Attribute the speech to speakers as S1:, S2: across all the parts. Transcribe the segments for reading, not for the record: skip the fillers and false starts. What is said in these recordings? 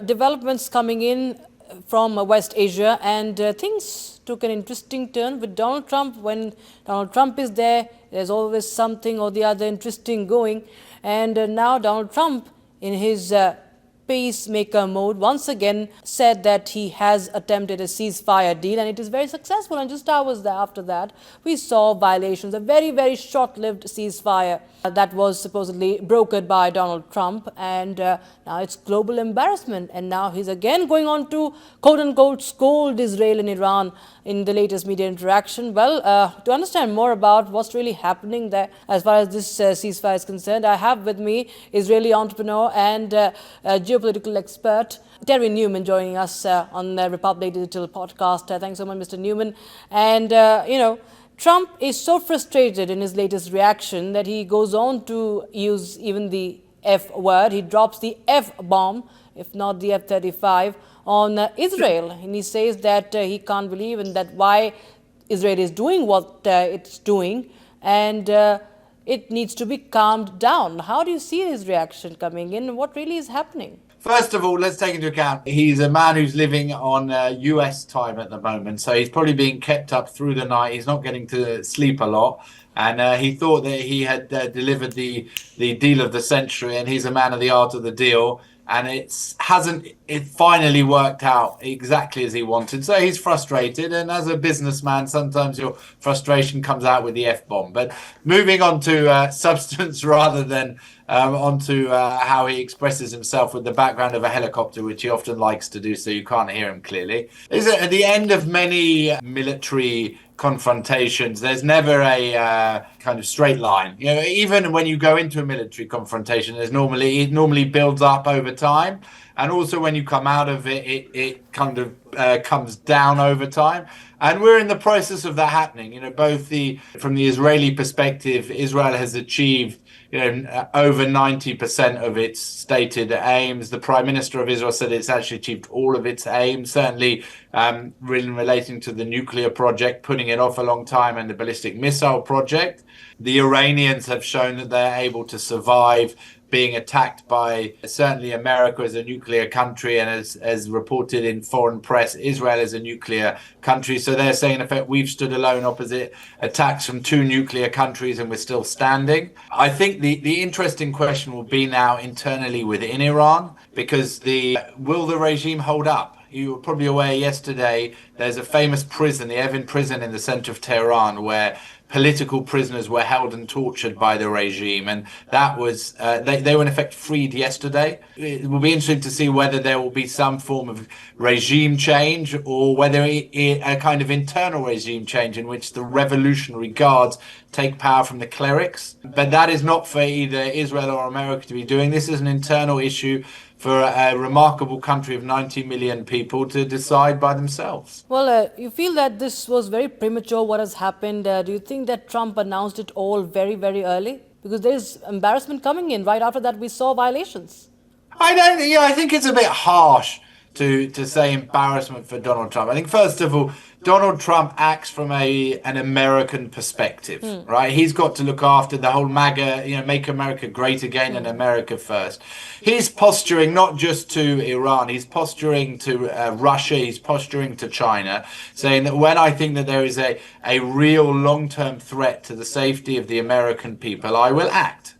S1: developments coming in from West Asia, and things took an interesting turn with Donald Trump. When Donald Trump is there, there's always something or the other interesting going. And now Donald Trump, in his peacemaker mode, once again said that he has attempted a ceasefire deal, and it is very successful. And just hours after that, we saw violations, a very, very short-lived ceasefire that was supposedly brokered by Donald Trump, and now it's global embarrassment. And now he's again going on to quote-unquote scold Israel and Iran in the latest media interaction. Well, to understand more about what's really happening there as far as this ceasefire is concerned, I have with me Israeli entrepreneur and geopolitical expert Terry Newman joining us on the Republic Digital podcast. Thanks so much, Mr. Newman. And, Trump is so frustrated in his latest reaction that he goes on to use even the F word. He drops the F bomb, if not the F-35, on Israel. And he says that he can't believe and that why Israel is doing what it's doing, and it needs to be calmed down. How do you see his reaction coming in? What really is happening?
S2: First of all, let's take into account he's a man who's living on US time at the moment. So he's probably being kept up through the night. He's not getting to sleep a lot. And he thought that he had delivered the deal of the century, and he's a man of the art of the deal. And it finally worked out exactly as he wanted. So he's frustrated. And as a businessman, sometimes your frustration comes out with the F-bomb. But moving on to substance rather than onto how he expresses himself with the background of a helicopter, which he often likes to do, so you can't hear him clearly. Is that at the end of many military confrontations, there's never a kind of straight line. You know, even when you go into a military confrontation, it normally builds up over time, and also when you come out of it, it kind of comes down over time. And we're in the process of that happening. You know, from the Israeli perspective, Israel has achieved over 90% of its stated aims. The Prime Minister of Israel said it's actually achieved all of its aims, certainly relating to the nuclear project, putting it off a long time, and the ballistic missile project. The Iranians have shown that they're able to survive being attacked by certainly America as a nuclear country, and as reported in foreign press, Israel as a nuclear country. So they're saying, in effect, we've stood alone opposite attacks from two nuclear countries and we're still standing. I think the interesting question will be now internally within Iran, because will the regime hold up? You were probably aware yesterday, there's a famous prison, the Evin prison in the center of Tehran, where political prisoners were held and tortured by the regime, and that was they were in effect freed yesterday. It will be interesting to see whether there will be some form of regime change, or whether a kind of internal regime change in which the revolutionary guards take power from the clerics. But that is not for either Israel or America to be doing. This is an internal issue for a remarkable country of 90 million people to decide by themselves.
S1: Well, you feel that this was very premature, what has happened. Do you think that Trump announced it all very, very early? Because there is embarrassment coming in. Right after that, we saw violations.
S2: I think it's a bit harsh to say embarrassment for Donald Trump. I think, first of all, Donald Trump acts from an American perspective, right? He's got to look after the whole MAGA, make America great again and America first. He's posturing not just to Iran, he's posturing to Russia, he's posturing to China, saying that when I think that there is a real long-term threat to the safety of the American people, I will act.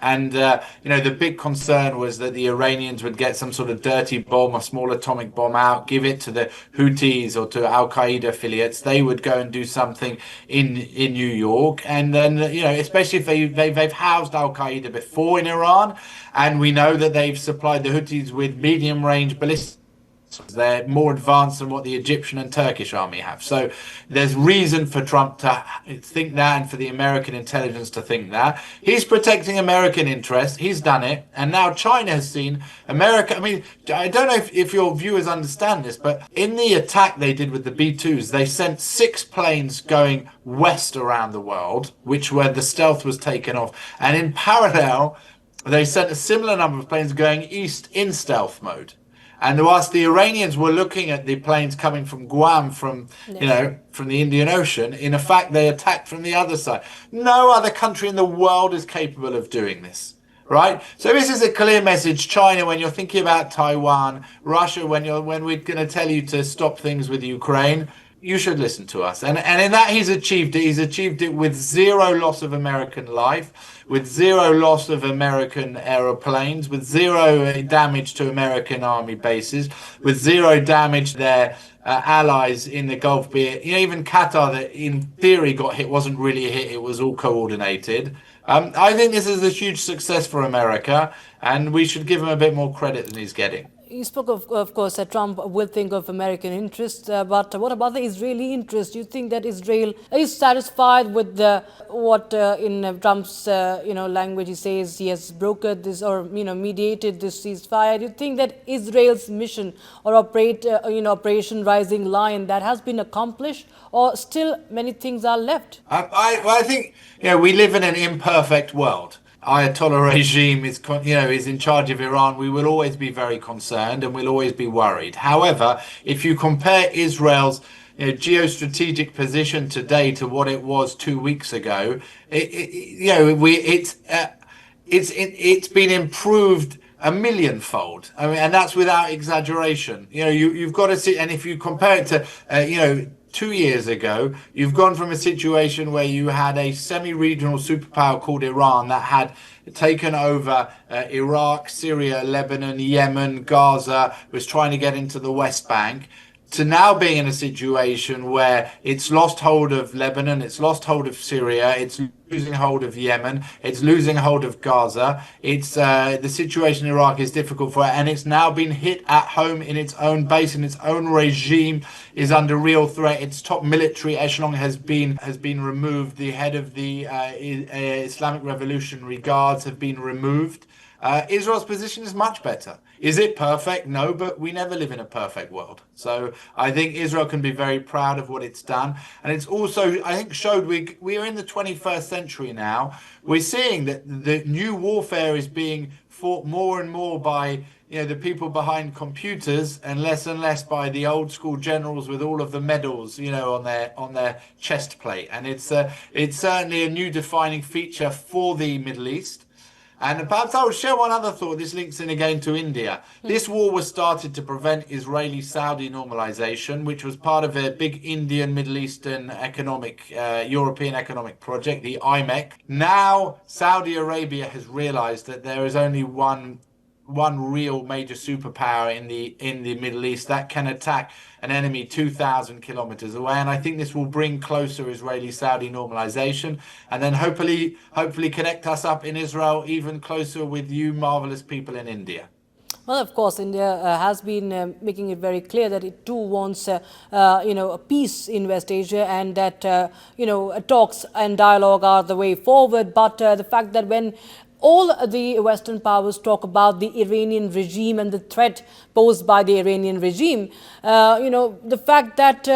S2: And, the big concern was that the Iranians would get some sort of dirty bomb, a small atomic bomb out, give it to the Houthis or to Al-Qaeda affiliates. They would go and do something in New York. And then, especially if they've housed Al-Qaeda before in Iran. And we know that they've supplied the Houthis with medium-range ballistic. They're more advanced than what the Egyptian and Turkish army have. So there's reason for Trump to think that, and for the American intelligence to think that. He's protecting American interests. He's done it. And now China has seen America. I mean, I don't know if your viewers understand this, but in the attack they did with the B-2s, they sent 6 planes going west around the world, where the stealth was taken off. And in parallel, they sent a similar number of planes going east in stealth mode. And whilst the Iranians were looking at the planes coming from Guam, from the Indian Ocean, in fact, they attacked from the other side. No other country in the world is capable of doing this. right? So this is a clear message. China, when you're thinking about Taiwan, Russia, when we're going to tell you to stop things with Ukraine, you should listen to us. And in that he's achieved it. He's achieved it with zero loss of American life, with zero loss of American aeroplanes, with zero damage to American army bases, with zero damage to their allies in the Gulf. Be it, even Qatar, that in theory got hit, wasn't really hit. It was all coordinated. I think this is a huge success for America, and we should give him a bit more credit than he's getting.
S1: You spoke of course, that Trump will think of American interests, but what about the Israeli interest? Do you think that Israel is satisfied with what in Trump's language he says he has brokered this or mediated this ceasefire? Do you think that Israel's mission or Operation Rising Lion that has been accomplished, or still many things are left?
S2: I think we live in an imperfect world. Ayatollah regime is in charge of Iran. We will always be very concerned and we'll always be worried. However, if you compare Israel's geostrategic position today to what it was 2 weeks ago, it's been improved a millionfold. I mean, and that's without exaggeration. You've got to see, and if you compare it to 2 years ago, you've gone from a situation where you had a semi-regional superpower called Iran that had taken over Iraq, Syria, Lebanon, Yemen, Gaza, was trying to get into the West Bank, to now being in a situation where it's lost hold of Lebanon, it's lost hold of Syria, it's losing hold of Yemen, it's losing hold of Gaza. It's the situation in Iraq is difficult for it, and it's now been hit at home in its own base, and its own regime is under real threat. Its top military echelon has been removed. The head of the Islamic Revolutionary Guards have been removed. Israel's position is much better. Is it perfect? No, but we never live in a perfect world. So I think Israel can be very proud of what it's done. And it's also, I think, showed we are in the 21st century now. We're seeing that the new warfare is being fought more and more by the people behind computers and less by the old school generals with all of the medals, on their chest plate. And it's certainly a new defining feature for the Middle East. And perhaps I will share one other thought. This links in again to India. This war was started to prevent Israeli-Saudi normalization, which was part of a big Indian, Middle Eastern European economic project, the IMEC. Now, Saudi Arabia has realized that there is only one real major superpower in the Middle East that can attack an enemy 2,000 kilometers away, and I think this will bring closer Israeli-Saudi normalization, and then hopefully connect us up in Israel even closer with you marvelous people in India.
S1: Well, of course, India has been making it very clear that it too wants, a peace in West Asia, and that talks and dialogue are the way forward. But the fact that when all the Western powers talk about the Iranian regime and the threat posed by the Iranian regime, the fact that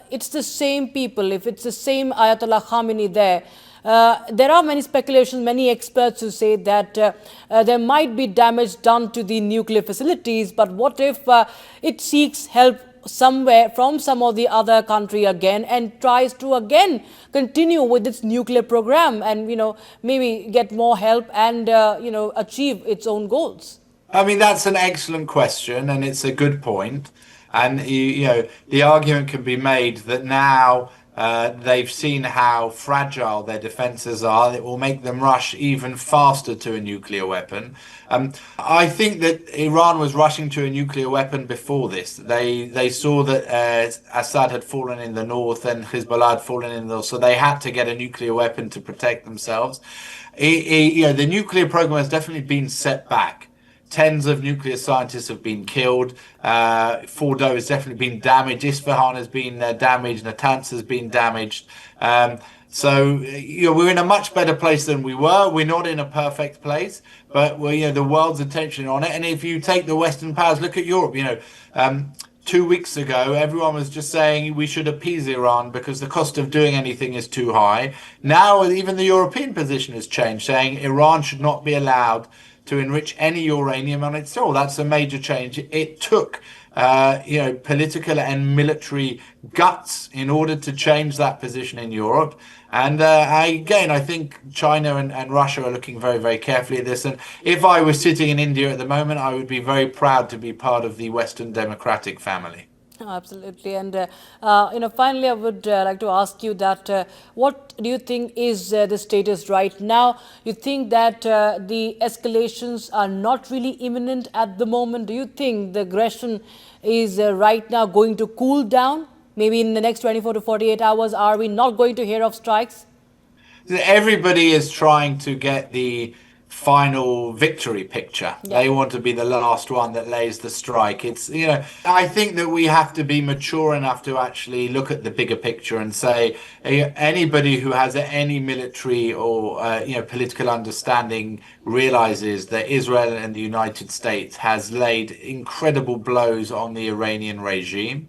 S1: it's the same people, if it's the same Ayatollah Khamenei there are many speculations, many experts who say that there might be damage done to the nuclear facilities, but what if it seeks help somewhere from some or the other country again and tries to again continue with its nuclear program and maybe get more help and achieve its own goals?
S2: I mean, that's an excellent question, and it's a good point. And the argument can be made that now they've seen how fragile their defenses are. It will make them rush even faster to a nuclear weapon. I think that Iran was rushing to a nuclear weapon before this. They saw that Assad had fallen in the north and Hezbollah had fallen in the north, so they had to get a nuclear weapon to protect themselves. The nuclear program has definitely been set back. Tens of nuclear scientists have been killed. Fordo has definitely been damaged. Isfahan has been damaged. Natanz has been damaged. So we're in a much better place than we were. We're not in a perfect place, but the world's attention on it. And if you take the Western powers, look at Europe. 2 weeks ago, everyone was just saying we should appease Iran because the cost of doing anything is too high. Now, even the European position has changed, saying Iran should not be allowed to enrich any uranium on its soil. That's a major change. It took political and military guts in order to change that position in Europe. And I think China and Russia are looking very, very carefully at this. And if I was sitting in India at the moment, I would be very proud to be part of the Western democratic family.
S1: Absolutely. And, finally, I would like to ask you that what do you think is the status right now? You think that the escalations are not really imminent at the moment? Do you think the aggression is right now going to cool down? Maybe in the next 24 to 48 hours, are we not going to hear of strikes?
S2: Everybody is trying to get the final victory picture.
S1: Yeah.
S2: They want to be the last one that lays the strike. I think that we have to be mature enough to actually look at the bigger picture and say anybody who has any military or political understanding realizes that Israel and the United States has laid incredible blows on the Iranian regime.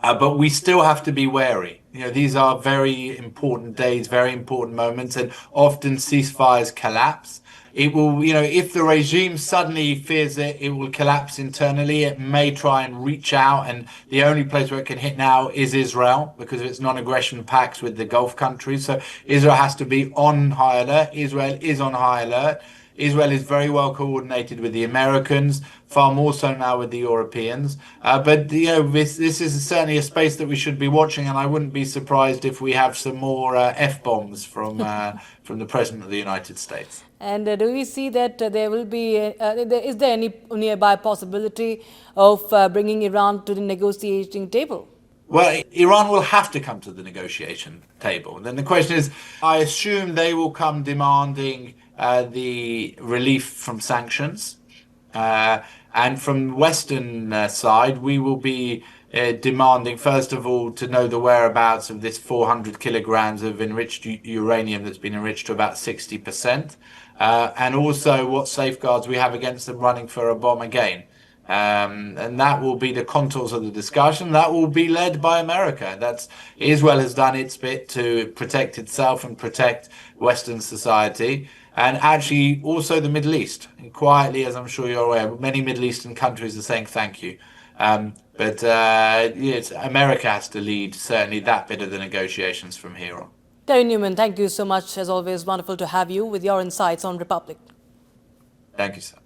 S2: But we still have to be wary. These are very important days, very important moments, and often ceasefires collapse. It will, if the regime suddenly fears that it will collapse internally, it may try and reach out. And the only place where it can hit now is Israel because of its non-aggression pacts with the Gulf countries. So Israel has to be on high alert. Israel is on high alert. Israel is very well coordinated with the Americans, far more so now with the Europeans. But this is certainly a space that we should be watching, and I wouldn't be surprised if we have some more F-bombs from the President of the United States.
S1: And do we see that there will be, is there any nearby possibility of bringing Iran to the negotiating table?
S2: Well, Iran will have to come to the negotiation table. Then the question is, I assume they will come demanding the relief from sanctions. And from the Western side, we will be demanding, first of all, to know the whereabouts of this 400 kilograms of enriched uranium that's been enriched to about 60%. And also what safeguards we have against them running for a bomb again. And that will be the contours of the discussion. That will be led by America. Israel has done its bit to protect itself and protect Western society. And actually also the Middle East. And quietly, as I'm sure you're aware, many Middle Eastern countries are saying thank you. But America has to lead certainly that bit of the negotiations from here on.
S1: Terry Newman, thank you so much. As always, wonderful to have you with your insights on Republic.
S2: Thank you, sir.